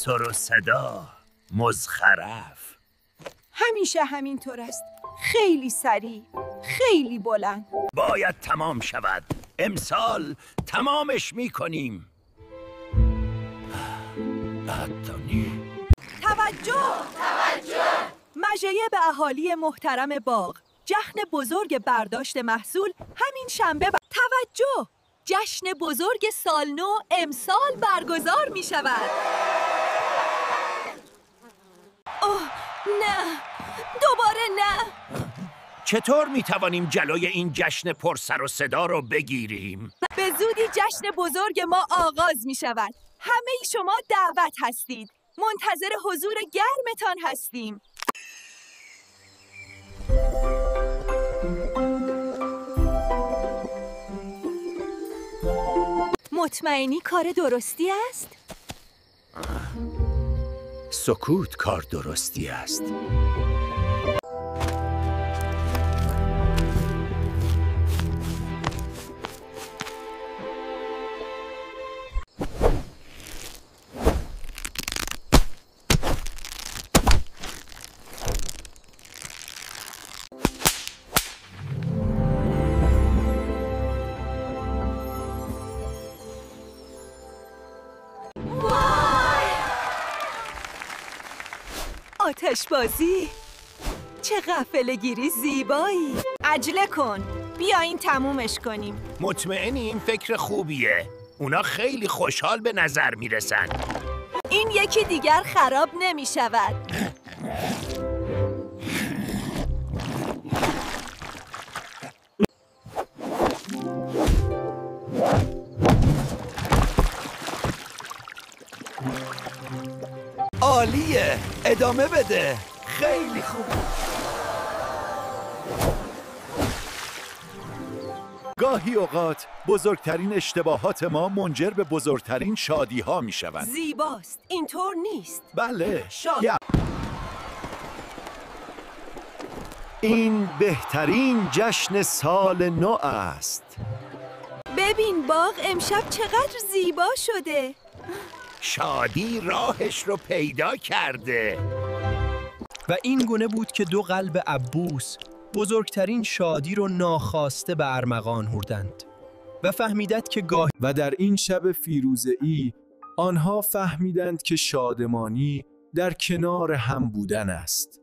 سر و صدا مزخرف. همیشه همینطور است. خیلی سریع، خیلی بلند. باید تمام شود. امسال تمامش میکنیم. توجه! مژیب اهالی محترم باغ، جشن بزرگ برداشت محصول همین شنبه توجه! جشن بزرگ سال نو امسال برگزار می شود. اوه نه، دوباره نه. چطور میتوانیم جلوی این جشن پر سر و صدا رو بگیریم؟ به زودی جشن بزرگ ما آغاز می شود. همه شما دعوت هستید. منتظر حضور گرمتان هستیم. مطمئنی کار درستی است؟ سکوت کار درستی است. آتشبازی؟ چه غفله‌گیری زیبایی. عجله کن، بیاین تمومش کنیم. مطمئنی این فکر خوبیه؟ اونا خیلی خوشحال به نظر میرسن. این یکی دیگر خراب نمی شود. عالیه، ادامه بده. خیلی خوب. گاهی اوقات بزرگترین اشتباهات ما منجر به بزرگترین شادی ها می شوند. زیباست، اینطور نیست. بله. این بهترین جشن سال نو است. ببین باغ امشب چقدر زیبا شده. شادی راهش رو پیدا کرده. و این گونه بود که دو قلب عبوس بزرگترین شادی رو ناخواسته به ارمغان هردند و فهمیدند که گاهی و در این شب فیروزه‌ای آنها فهمیدند که شادمانی در کنار هم بودن است.